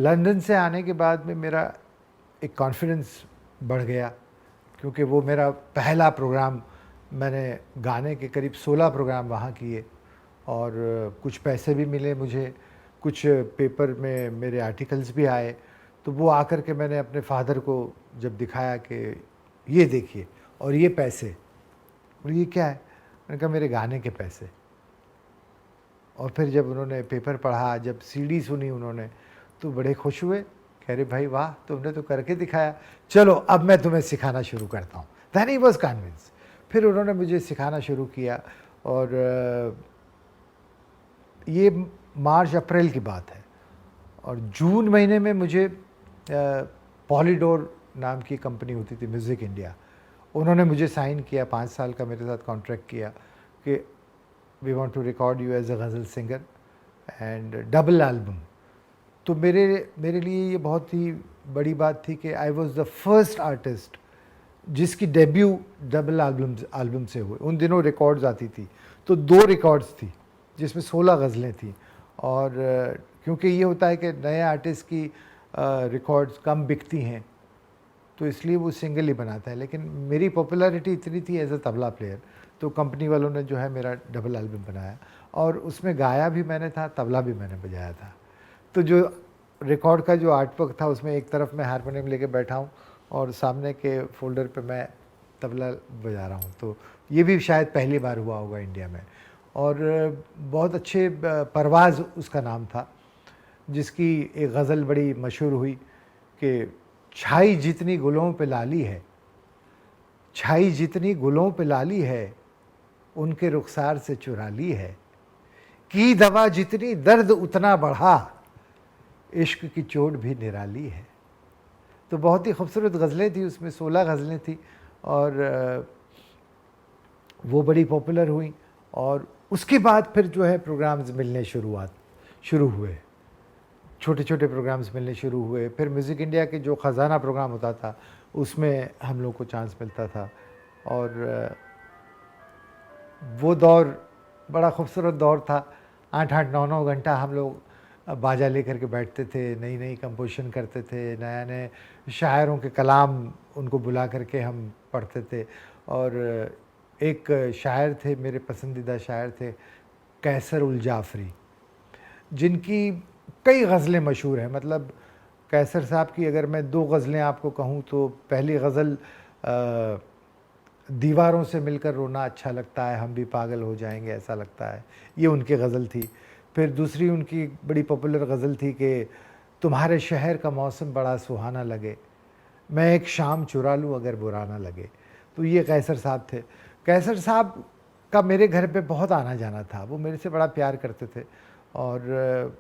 London से आने के बाद में मेरा एक कॉन्फिडेंस बढ़ गया, क्योंकि वो मेरा पहला प्रोग्राम, मैंने गाने के करीब 16 प्रोग्राम वहाँ किए और कुछ पैसे भी मिले मुझे, कुछ पेपर में मेरे आर्टिकल्स भी आए। तो वो आकर के मैंने अपने फादर को जब दिखाया कि ये देखिए और ये पैसे, और ये क्या है, मैंने कहा मेरे गाने के पैसे। और फिर जब उन्होंने पेपर पढ़ा, जब सीडी सुनी उन्होंने, तो बड़े खुश हुए, कह रहे भाई वाह, तुमने तो करके दिखाया, चलो अब मैं तुम्हें सिखाना शुरू करता हूँ। Then he was convince. फिर उन्होंने मुझे सिखाना शुरू किया और ये मार्च अप्रैल की बात है। और जून महीने में मुझे पॉलीडोर नाम की कंपनी होती थी, म्यूज़िक इंडिया, उन्होंने मुझे साइन किया, 5 साल का मेरे साथ कॉन्ट्रैक्ट किया कि we want to record you as a ghazal singer and double album. तो मेरे लिए ये बहुत ही बड़ी बात थी कि I was the first artist जिसकी डेब्यू डबल एल्बम से हुए। उन दिनों रिकॉर्ड्स आती थी, तो 2 रिकॉर्ड्स थी जिसमें 16 गज़लें थी। और क्योंकि ये होता है कि नए आर्टिस्ट की रिकॉर्ड्स कम बिकती हैं, तो इसलिए वो सिंगल ही बनाता है। लेकिन मेरी पॉपुलैरिटी इतनी थी एज अ तबला प्लेयर, तो कंपनी वालों ने जो है मेरा डबल एल्बम बनाया और उसमें गाया भी मैंने था, तबला भी मैंने बजाया था। तो जो रिकॉर्ड का जो आर्टवर्क था, उसमें एक तरफ मैं हारमोनियम लेके बैठा हूँ और सामने के फोल्डर पे मैं तबला बजा रहा हूँ। तो ये भी शायद पहली बार हुआ होगा इंडिया में। और बहुत अच्छे परवाज़ उसका नाम था, जिसकी एक गज़ल बड़ी मशहूर हुई कि छाई जितनी गुलों पे लाली है, छाई जितनी गुलों पे लाली है, उनके रुखसार से चुरा ली है, की दवा जितनी दर्द उतना बढ़ा, इश्क की चोट भी निराली है। तो बहुत ही खूबसूरत गज़लें थी उसमें, 16 गज़लें थी और वो बड़ी पॉपुलर हुई। और उसके बाद फिर जो है प्रोग्राम्स मिलने शुरू हुए, छोटे छोटे प्रोग्राम्स मिलने शुरू हुए। फिर म्यूज़िक इंडिया के जो ख़जाना प्रोग्राम होता था उसमें हम लोग को चांस मिलता था। और वो दौर बड़ा खूबसूरत दौर था। 8-8, 9-9 घंटा हम लोग बाजा लेकर के बैठते थे, नई नई कंपोजिशन करते थे, नए नए शायरों के कलाम उनको बुला करके हम पढ़ते थे। और एक शायर थे, मेरे पसंदीदा शायर थे, कैसर उल जाफ़री, जिनकी कई गज़लें मशहूर हैं। मतलब कैसर साहब की अगर मैं 2 गज़लें आपको कहूँ तो पहली गज़ल दीवारों से मिलकर रोना अच्छा लगता है, हम भी पागल हो जाएंगे ऐसा लगता है, ये उनकी गज़ल थी। फिर दूसरी उनकी बड़ी पॉपुलर गज़ल थी कि तुम्हारे शहर का मौसम बड़ा सुहाना लगे, मैं एक शाम चुरा लूँ अगर बुरा ना लगे। तो ये कैसर साहब थे। कैसर साहब का मेरे घर पे बहुत आना जाना था, वो मेरे से बड़ा प्यार करते थे और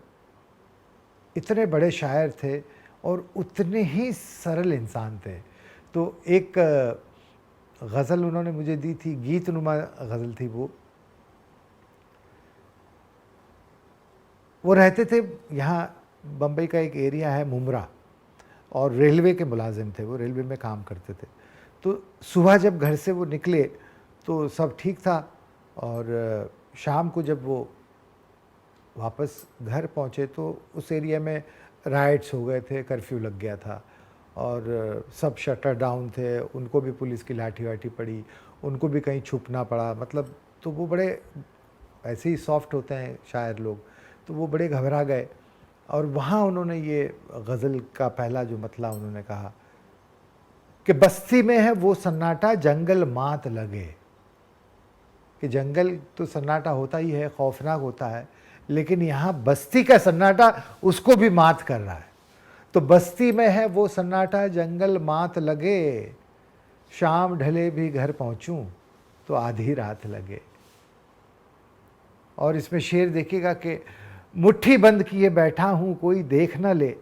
इतने बड़े शायर थे और उतने ही सरल इंसान थे। तो एक गज़ल उन्होंने मुझे दी थी, गीतनुमा गज़ल थी वो रहते थे यहाँ बम्बई का एक एरिया है मुमरा, और रेलवे के मुलाजिम थे, वो रेलवे में काम करते थे। तो सुबह जब घर से वो निकले तो सब ठीक था और शाम को जब वो वापस घर पहुँचे तो उस एरिया में राइट्स हो गए थे, कर्फ्यू लग गया था और सब शटर डाउन थे, उनको भी पुलिस की लाठी वाठी पड़ी, उनको भी कहीं छुपना पड़ा। मतलब तो वो बड़े ऐसे ही सॉफ्ट होते हैं शायर लोग, तो वो बड़े घबरा गए। और वहाँ उन्होंने ये गज़ल का पहला जो मतला उन्होंने कहा कि बस्ती में है वो सन्नाटा जंगल मात लगे, कि जंगल तो सन्नाटा होता ही है, खौफनाक होता है, लेकिन यहाँ बस्ती का सन्नाटा उसको भी मात कर रहा है। तो बस्ती में है वो सन्नाटा जंगल मात लगे, शाम ढले भी घर पहुँचूँ तो आधी रात लगे। और इसमें शेर देखिएगा कि मुट्ठी बंद किए बैठा हूँ कोई देख न ले,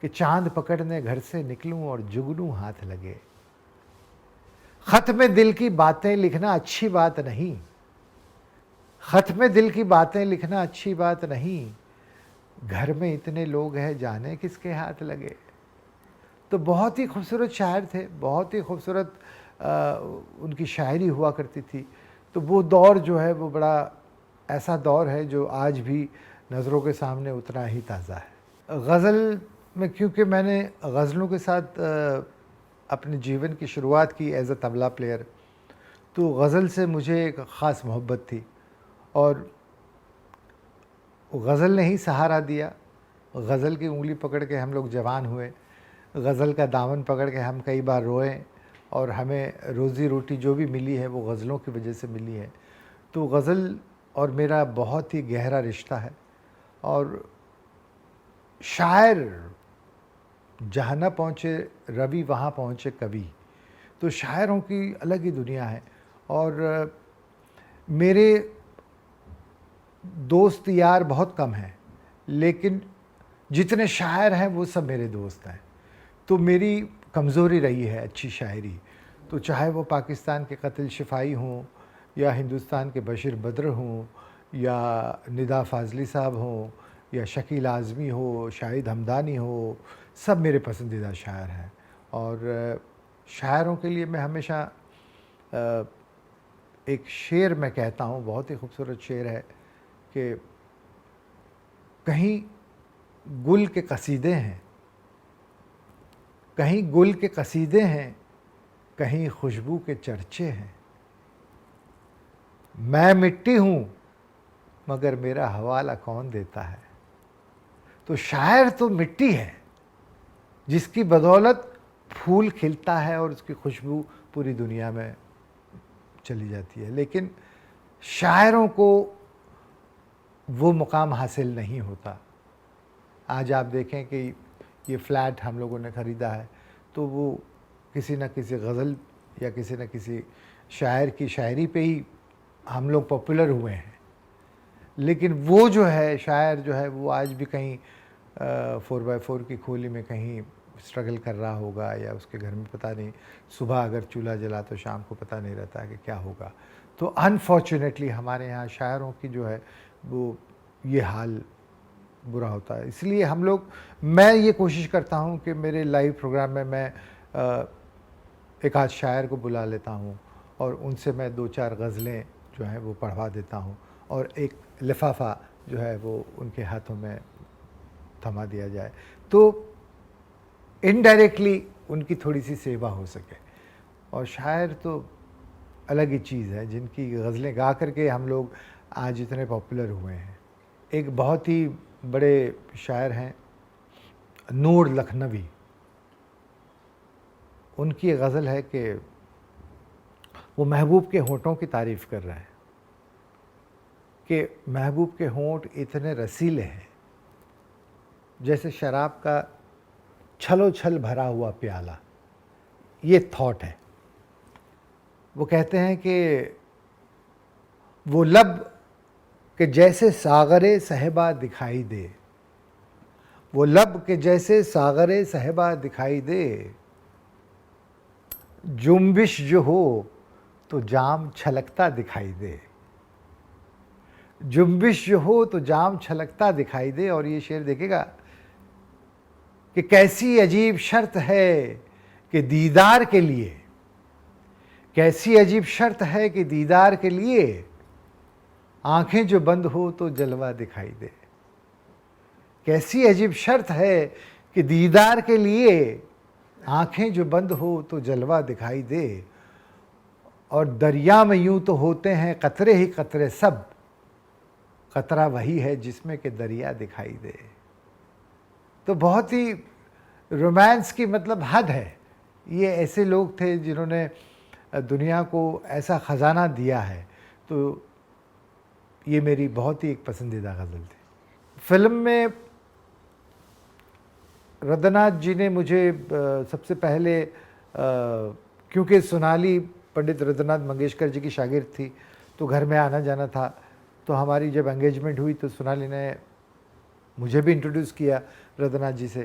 कि चांद पकड़ने घर से निकलूं और जुगनू हाथ लगे। खत में दिल की बातें लिखना अच्छी बात नहीं, खत में दिल की बातें लिखना अच्छी बात नहीं, घर में इतने लोग हैं जाने किसके हाथ लगे। तो बहुत ही खूबसूरत शायर थे, बहुत ही खूबसूरत उनकी शायरी हुआ करती थी। तो वो दौर जो है वो बड़ा ऐसा दौर है जो आज भी नज़रों के सामने उतना ही ताज़ा है। गज़ल में क्योंकि मैंने गज़लों के साथ अपने जीवन की शुरुआत की एज़ अ तबला प्लेयर, तो गज़ल से मुझे एक ख़ास मोहब्बत थी और गज़ल ने ही सहारा दिया। गज़ल की उँगली पकड़ के हम लोग जवान हुए, गज़ल का दामन पकड़ के हम कई बार रोए और हमें रोज़ी रोटी जो भी मिली है वो गज़लों की वजह से मिली है। तो गज़ल और मेरा बहुत ही गहरा रिश्ता है और शायर जहाँ न पहुँचे रवि वहाँ पहुँचे कवि। तो शायरों की अलग ही दुनिया है और मेरे दोस्त यार बहुत कम हैं, लेकिन जितने शायर हैं वो सब मेरे दोस्त हैं। तो मेरी कमज़ोरी रही है अच्छी शायरी, तो चाहे वो पाकिस्तान के कतिल शिफ़ाई हों या हिंदुस्तान के बशीर बद्र हों या निदा फ़ाज़ली साहब हों या शकील आज़मी हो, शाहिद हमदानी हो, सब मेरे पसंदीदा शायर हैं। और शायरों के लिए मैं हमेशा एक शेर मैं कहता हूँ, बहुत ही खूबसूरत शेर है कि कहीं गुल के कसीदे हैं, कहीं गुल के कसीदे हैं, कहीं खुशबू के चर्चे हैं। मैं मिट्टी हूँ मगर मेरा हवाला कौन देता है। तो शायर तो मिट्टी है जिसकी बदौलत फूल खिलता है और उसकी खुशबू पूरी दुनिया में चली जाती है, लेकिन शायरों को वो मुकाम हासिल नहीं होता। आज आप देखें कि ये फ्लैट हम लोगों ने ख़रीदा है तो वो किसी न किसी गज़ल या किसी न किसी शायर की शायरी पे ही हम लोग पॉपुलर हुए हैं, लेकिन वो जो है शायर जो है वो आज भी कहीं 4x4 की खोली में कहीं स्ट्रगल कर रहा होगा या उसके घर में पता नहीं सुबह अगर चूल्हा जला तो शाम को पता नहीं रहता कि क्या होगा। तो अनफॉर्चुनेटली हमारे यहाँ शायरों की जो है वो ये हाल बुरा होता है। इसलिए हम लोग, मैं ये कोशिश करता हूँ कि मेरे लाइव प्रोग्राम में मैं एक आध शायर को बुला लेता हूँ और उनसे मैं 2-4 गज़लें जो हैं वो पढ़वा देता हूँ और एक लिफाफा जो है वो उनके हाथों में थमा दिया जाए, तो इनडायरेक्टली उनकी थोड़ी सी सेवा हो सके। और शायर तो अलग ही चीज़ है जिनकी गज़लें गा करके हम लोग आज इतने पॉपुलर हुए हैं। एक बहुत ही बड़े शायर हैं नूर लखनवी, उनकी एक गज़ल है कि वो महबूब के होंठों की तारीफ़ कर रहे हैं कि महबूब के होंठ इतने रसीले हैं जैसे शराब का छलोछल भरा हुआ प्याला। ये थॉट है। वो कहते हैं कि वो लब के जैसे सागरे सहबा दिखाई दे, वो लब के जैसे सागरे सहबा दिखाई दे, जुम्बिश जो हो तो जाम छलकता दिखाई दे, जुम्बिश जो हो तो जाम छलकता दिखाई दे। और ये शेर देखिएगा कि कैसी अजीब शर्त है कि दीदार के लिए, कैसी अजीब शर्त है कि दीदार के लिए आंखें जो बंद हो तो जलवा दिखाई दे। कैसी अजीब शर्त है कि दीदार के लिए आंखें जो बंद हो तो जलवा दिखाई दे। और दरिया में यूं तो होते हैं कतरे ही कतरे सब, कतरा वही है जिसमें कि दरिया दिखाई दे। तो बहुत ही रोमांस की मतलब हद है। ये ऐसे लोग थे जिन्होंने दुनिया को ऐसा ख़जाना दिया है। तो ये मेरी बहुत ही एक पसंदीदा गज़ल थी। फ़िल्म में रदनाथ जी ने मुझे सबसे पहले क्योंकि सोनाली पंडित रदनाथ मंगेशकर जी की शागिर्द थी तो घर में आना जाना था, तो हमारी जब एंगेजमेंट हुई तो सोनाली ने मुझे भी इंट्रोड्यूस किया रदनाथ जी से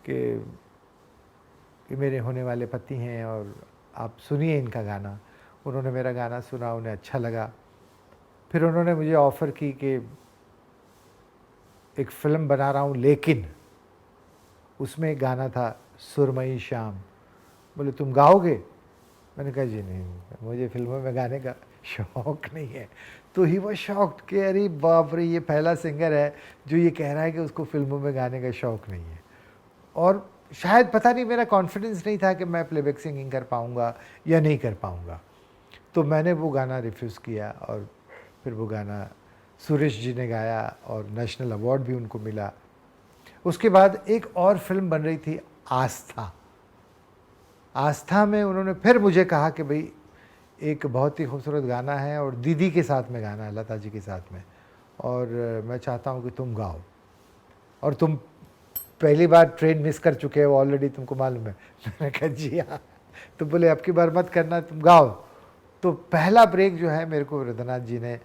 कि मेरे होने वाले पति हैं और आप सुनिए इनका गाना। उन्होंने मेरा गाना सुना, उन्हें अच्छा लगा। फिर उन्होंने मुझे ऑफ़र की कि एक फ़िल्म बना रहा हूँ लेकिन उसमें एक गाना था सुरमई शाम, बोले तुम गाओगे? मैंने कहा जी नहीं, मुझे फ़िल्मों में गाने का शौक़ नहीं है। तो ही वॉज शॉक्ड कि अरे बाप रे, ये पहला सिंगर है जो ये कह रहा है कि उसको फिल्मों में गाने का शौक़ नहीं है। और शायद पता नहीं, मेरा कॉन्फिडेंस नहीं था कि मैं प्लेबैक सिंगिंग कर पाऊँगा या नहीं कर पाऊँगा। तो मैंने वो गाना रिफ्यूज़ किया और फिर वो गाना सुरेश जी ने गाया और नेशनल अवार्ड भी उनको मिला। उसके बाद एक और फिल्म बन रही थी आस्था। आस्था में उन्होंने फिर मुझे कहा कि भाई एक बहुत ही खूबसूरत गाना है और दीदी के साथ में गाना है, लता जी के साथ में, और मैं चाहता हूँ कि तुम गाओ, और तुम पहली बार ट्रेन मिस कर चुके हो ऑलरेडी, तुमको मालूम है। मैंने कहा जी हाँ। तो बोले अब की बार मत करना, तुम गाओ। तो पहला ब्रेक जो है मेरे को रविंद्रनाथ जी ने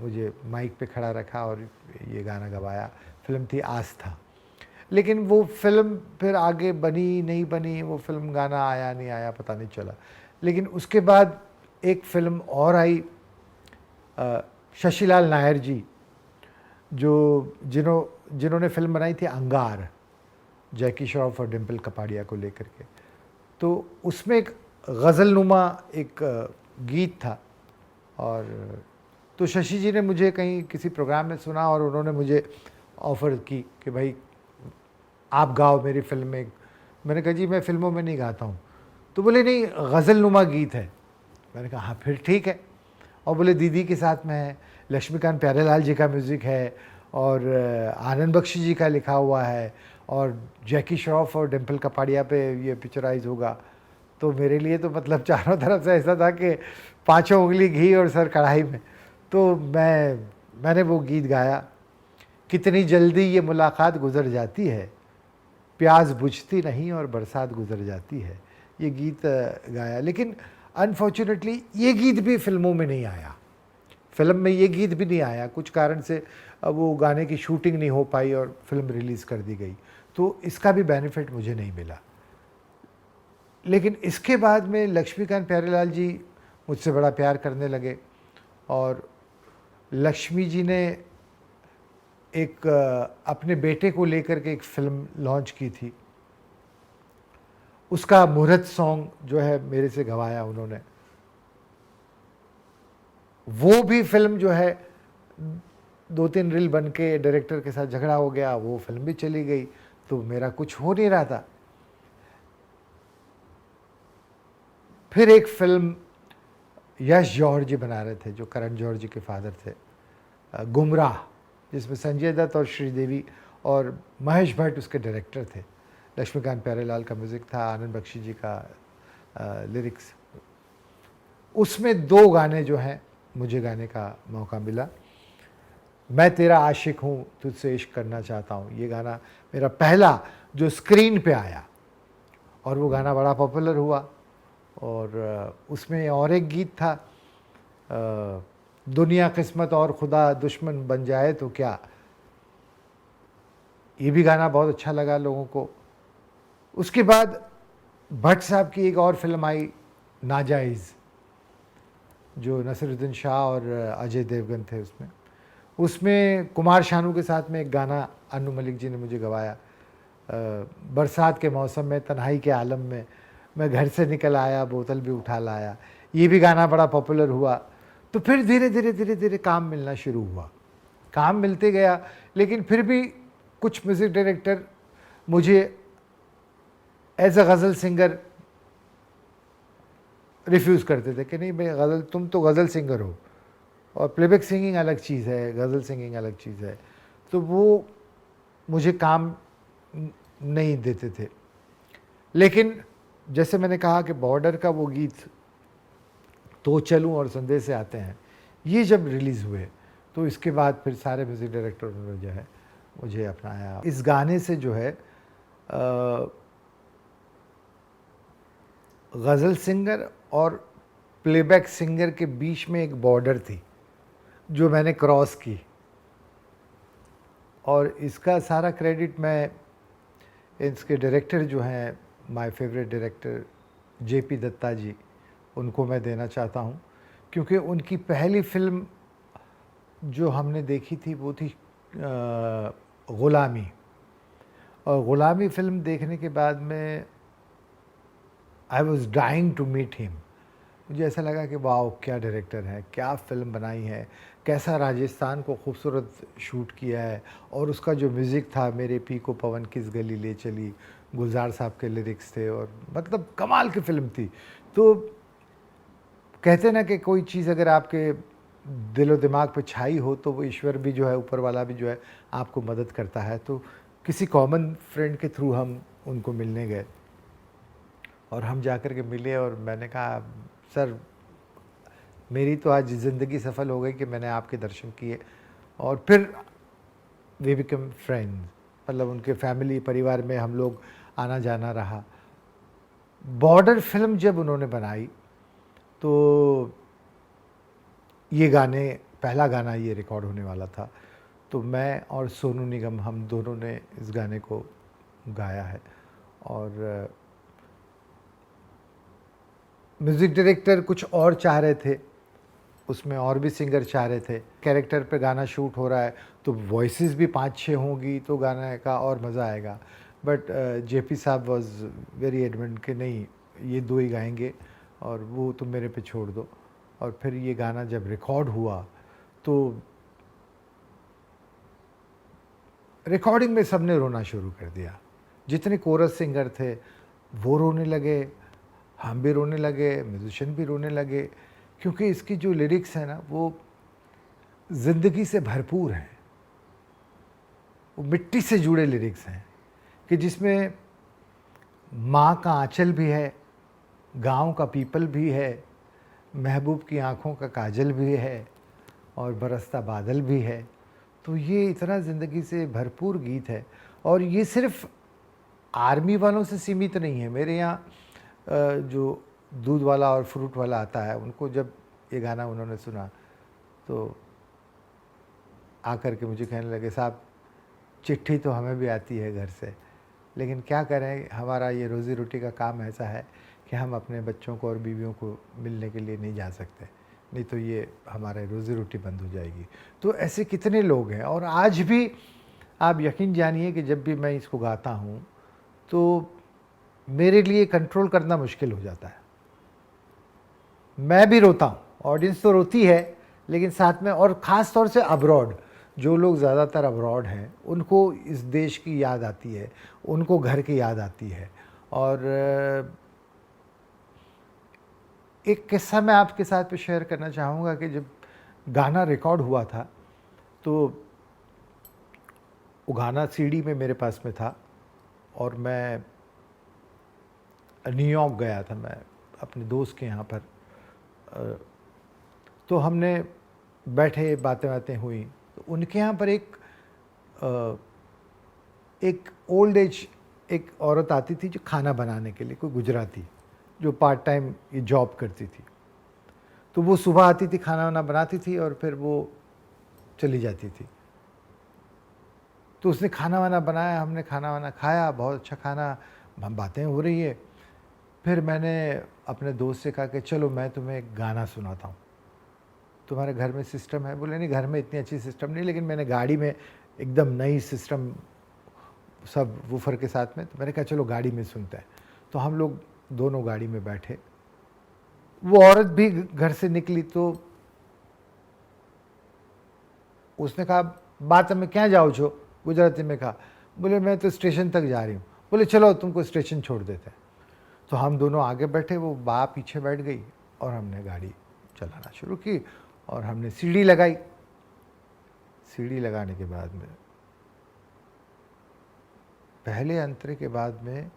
मुझे माइक पे खड़ा रखा और ये गाना गवाया। फिल्म थी आस्था। लेकिन वो फिल्म फिर आगे बनी नहीं बनी, वो फिल्म गाना आया नहीं आया पता नहीं चला। लेकिन उसके बाद एक फिल्म और आई, शशिलाल नायर जी जो जिन्होंने फिल्म बनाई थी अंगार, जैकी श्रॉफ और डिम्पल कपाड़िया को लेकर के। तो उसमें एक गज़लनुमा एक गीत था, और तो शशि जी ने मुझे कहीं किसी प्रोग्राम में सुना और उन्होंने मुझे ऑफ़र की कि भाई आप गाओ मेरी फिल्म में। मैंने कहा जी मैं फ़िल्मों में नहीं गाता हूँ। तो बोले नहीं, गज़लनुमा गीत है। मैंने कहा हाँ फिर ठीक है। और बोले दीदी के साथ में है, लक्ष्मीकांत प्यारेलाल जी का म्यूज़िक है, और आनंद बख्शी जी का लिखा हुआ है, और जैकी श्रॉफ और डिम्पल कपाड़िया पे ये पिक्चराइज़ होगा। तो मेरे लिए तो मतलब चारों तरफ से ऐसा था कि पाँचों उंगली घी और सर कढ़ाई में। तो मैंने वो गीत गाया, कितनी जल्दी ये मुलाकात गुज़र जाती है, प्यास बुझती नहीं और बरसात गुज़र जाती है, ये गीत गाया। लेकिन अनफॉर्चुनेटली ये गीत भी फिल्मों में नहीं आया, फिल्म में ये गीत भी नहीं आया। कुछ कारण से वो गाने की शूटिंग नहीं हो पाई और फिल्म रिलीज़ कर दी गई, तो इसका भी बेनिफिट मुझे नहीं मिला। लेकिन इसके बाद में लक्ष्मीकांत प्यारेलाल जी मुझसे बड़ा प्यार करने लगे, और लक्ष्मी जी ने एक अपने बेटे को लेकर के एक फ़िल्म लॉन्च की थी। उसका मुहूर्त सॉन्ग जो है मेरे से गवाया उन्होंने। वो भी फिल्म जो है 2-3 रील बन के डायरेक्टर के साथ झगड़ा हो गया, वो फिल्म भी चली गई, तो मेरा कुछ हो नहीं रहा था। फिर एक फिल्म यश जौहर जी बना रहे थे, जो करण जौहर जी के फादर थे, गुमराह, जिसमें संजय दत्त और श्रीदेवी और महेश भट्ट उसके डायरेक्टर थे। लक्ष्मीकांत प्यारेलाल का म्यूज़िक था, आनंद बख्शी जी का लिरिक्स। उसमें 2 गाने जो हैं मुझे गाने का मौका मिला। मैं तेरा आशिक हूँ, तुझसे इश्क करना चाहता हूँ, ये गाना मेरा पहला जो स्क्रीन पे आया, और वो गाना बड़ा पॉपुलर हुआ। और उसमें और एक गीत था, दुनिया किस्मत और खुदा दुश्मन बन जाए तो क्या, ये भी गाना बहुत अच्छा लगा लोगों को। उसके बाद भट्ट साहब की एक और फिल्म आई, नाजायज़, जो नसीरुद्दीन शाह और अजय देवगन थे उसमें कुमार शानू के साथ में एक गाना अनु मलिक जी ने मुझे गवाया, बरसात के मौसम में तन्हाई के आलम में मैं घर से निकल आया, बोतल भी उठा लाया, ये भी गाना बड़ा पॉपुलर हुआ। तो फिर धीरे धीरे काम मिलना शुरू हुआ, काम मिलते गया। लेकिन फिर भी कुछ म्यूज़िक डायरेक्टर मुझे as a ghazal singer refuse करते थे कि नहीं भाई गज़ल, तुम तो गज़ल सिंगर हो, और प्लेबैक सिंगिंग अलग चीज़ है, गज़ल सिंगिंग अलग चीज़ है। तो वो मुझे काम नहीं देते थे। लेकिन जैसे मैंने कहा कि बॉर्डर का वो गीत, तो चलूं और संदेश से आते हैं, ये जब रिलीज़ हुए तो इसके बाद फिर सारे म्यूज़िक डायरेक्टरों ने जो है मुझे अपनाया। इस गाने से जो है गज़ल सिंगर और प्लेबैक सिंगर के बीच में एक बॉर्डर थी जो मैंने क्रॉस की, और इसका सारा क्रेडिट मैं इसके डायरेक्टर जो हैं, my favourite director JP Dutta ji, उनको मैं देना चाहता हूँ। क्योंकि उनकी पहली फ़िल्म जो हमने देखी थी वो थी ग़ुलामी, और ग़ुलामी फ़िल्म देखने के बाद में I was dying to meet him. मुझे ऐसा लगा कि वाह क्या डायरेक्टर है, क्या फ़िल्म बनाई है, कैसा राजस्थान को खूबसूरत शूट किया है। और उसका जो म्यूज़िक था, मेरे पी को पवन किस गली ले चली, गुलजार साहब के लिरिक्स थे और मतलब कमाल की फ़िल्म थी। तो कहते हैं ना कि कोई चीज़ अगर आपके दिलो दिमाग पे छाई हो तो वो ईश्वर भी जो है, ऊपर वाला भी जो है आपको मदद करता है। तो किसी कॉमन फ्रेंड के थ्रू हम उनको मिलने गए और हम जाकर के मिले और मैंने कहा सर मेरी तो आज ज़िंदगी सफल हो गई कि मैंने आपके दर्शन किए। और फिर वी बिकम फ्रेंड्स, मतलब उनके फैमिली परिवार में हम लोग आना जाना रहा। बॉर्डर फिल्म जब उन्होंने बनाई तो ये गाने, पहला गाना ये रिकॉर्ड होने वाला था, तो मैं और सोनू निगम हम दोनों ने इस गाने को गाया है। और म्यूज़िक डायरेक्टर कुछ और चाह रहे थे, उसमें और भी सिंगर चाह रहे थे। कैरेक्टर पे गाना शूट हो रहा है तो वॉइसेस भी 5-6 होंगी तो गाने का और मज़ा आएगा। बट जेपी साहब वाज वेरी एडमेंट कि नहीं, ये 2 ही गाएंगे और वो तुम मेरे पे छोड़ दो। और फिर ये गाना जब रिकॉर्ड हुआ तो रिकॉर्डिंग में सबने रोना शुरू कर दिया। जितने कोरस सिंगर थे वो रोने लगे, हम भी रोने लगे, म्यूजिशियन भी रोने लगे, क्योंकि इसकी जो लिरिक्स है ना वो ज़िंदगी से भरपूर हैं। वो मिट्टी से जुड़े लिरिक्स हैं कि जिसमें माँ का आँचल भी है, गाँव का पीपल भी है, महबूब की आँखों का काजल भी है और बरसता बादल भी है। तो ये इतना ज़िंदगी से भरपूर गीत है। और ये सिर्फ़ आर्मी वालों से सीमित नहीं है। मेरे यहाँ जो दूध वाला और फ्रूट वाला आता है, उनको जब ये गाना उन्होंने सुना तो आकर के मुझे कहने लगे साहब चिट्ठी तो हमें भी आती है घर से, लेकिन क्या करें, हमारा ये रोज़ी रोटी का काम ऐसा है कि हम अपने बच्चों को और बीवियों को मिलने के लिए नहीं जा सकते, नहीं तो ये हमारे रोज़ी रोटी बंद हो जाएगी। तो ऐसे कितने लोग हैं। और आज भी आप यकीन जानिए कि जब भी मैं इसको गाता हूँ तो मेरे लिए कंट्रोल करना मुश्किल हो जाता है। मैं भी रोता हूँ, ऑडियंस तो रोती है, लेकिन साथ में, और ख़ास तौर से अब्रॉड, जो लोग ज़्यादातर अब्रॉड हैं उनको इस देश की याद आती है, उनको घर की याद आती है। और एक किस्सा मैं आपके साथ में शेयर करना चाहूँगा कि जब गाना रिकॉर्ड हुआ था तो वो गाना सीडी में मेरे पास में था और मैं न्यूयॉर्क गया था, मैं अपने दोस्त के यहाँ पर। तो हमने बैठे, बातें हुई, तो उनके यहाँ पर एक ओल्ड एज एक औरत आती थी जो खाना बनाने के लिए, कोई गुजराती जो पार्ट टाइम ये जॉब करती थी। तो वो सुबह आती थी, खाना वाना बनाती थी और फिर वो चली जाती थी। तो उसने खाना वाना बनाया, हमने खाना वाना खाया, बहुत अच्छा खाना, हम बातें हो रही है। फिर मैंने अपने दोस्त से कहा कि चलो मैं तुम्हें एक गाना सुनाता हूँ, तुम्हारे घर में सिस्टम है? बोले नहीं, घर में इतनी अच्छी सिस्टम नहीं, लेकिन मैंने गाड़ी में एकदम नई सिस्टम, सब वूफर के साथ में। तो मैंने कहा चलो गाड़ी में सुनते हैं। तो हम लोग दोनों गाड़ी में बैठे, वो औरत भी घर से निकली तो उसने कहा बात में क्या जाओ छो, गुजराती में कहा। बोले मैं तो स्टेशन तक जा रही हूँ। बोले चलो तुमको स्टेशन छोड़ देते हैं। तो हम दोनों आगे बैठे, वो बा पीछे बैठ गई और हमने गाड़ी चलाना शुरू की और हमने सीढ़ी लगाई। सीढ़ी लगाने के बाद में पहले अंतरे के बाद में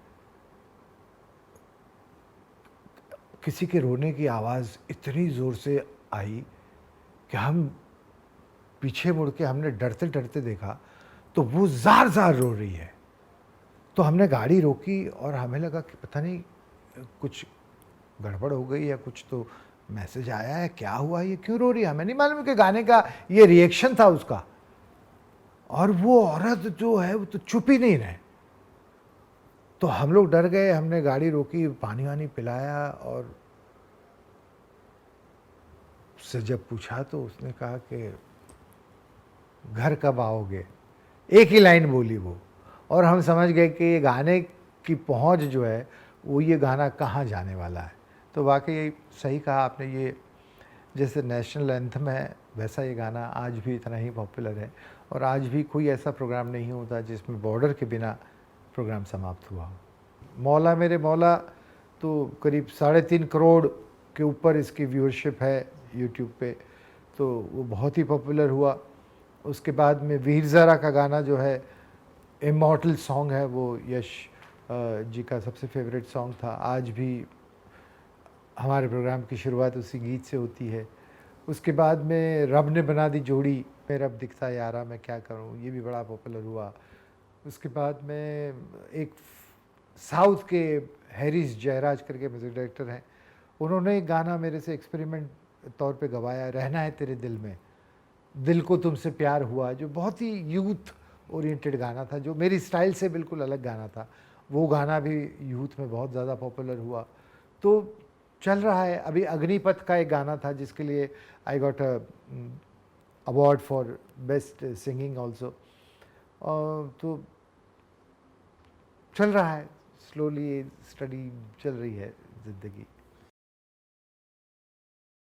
किसी के रोने की आवाज़ इतनी ज़ोर से आई कि हम पीछे मुड़ के हमने डरते डरते देखा तो वो ज़ार ज़ार रो रही है। तो हमने गाड़ी रोकी और हमें लगा कि पता नहीं कुछ गड़बड़ हो गई या कुछ तो मैसेज आया है, क्या हुआ, ये क्यों रो रही है, हमें नहीं मालूम कि गाने का ये रिएक्शन था उसका। और वो औरत जो है वो तो चुप ही नहीं रहे। तो हम लोग डर गए, हमने गाड़ी रोकी, पानी वानी पिलाया और उससे जब पूछा तो उसने कहा कि घर कब आओगे, एक ही लाइन बोली वो। और हम समझ गए कि ये गाने की पहुंच जो है वो, ये गाना कहाँ जाने वाला है। तो वाकई सही कहा आपने, ये जैसे नेशनल एंथम है वैसा ये गाना आज भी इतना ही पॉपुलर है, और आज भी कोई ऐसा प्रोग्राम नहीं होता जिसमें बॉर्डर के बिना प्रोग्राम समाप्त हुआ हो। मौला मेरे मौला तो करीब 3.5 करोड़ के ऊपर इसकी व्यूअरशिप है यूट्यूब पे, तो वो बहुत ही पॉपुलर हुआ। उसके बाद में वीर ज़ारा का गाना जो है इमॉर्टल सॉन्ग है, वो यश जी का सबसे फेवरेट सॉन्ग था। आज भी हमारे प्रोग्राम की शुरुआत उसी गीत से होती है। उसके बाद में रब ने बना दी जोड़ी, मैं रब दिखता यारा मैं क्या करूं, ये भी बड़ा पॉपुलर हुआ। उसके बाद में एक साउथ के हैरिस जयराज करके म्यूज़िक डायरेक्टर हैं, उन्होंने एक गाना मेरे से एक्सपेरिमेंट तौर पे गवाया, रहना है तेरे दिल में, दिल को तुमसे प्यार हुआ, जो बहुत ही यूथ ओरिएंटेड गाना था, जो मेरी स्टाइल से बिल्कुल अलग गाना था। वो गाना भी यूथ में बहुत ज़्यादा पॉपुलर हुआ। तो चल रहा है। अभी अग्निपथ का एक गाना था जिसके लिए I got a award for best singing also. तो चल रहा है, स्लोली स्टडी चल रही है ज़िंदगी।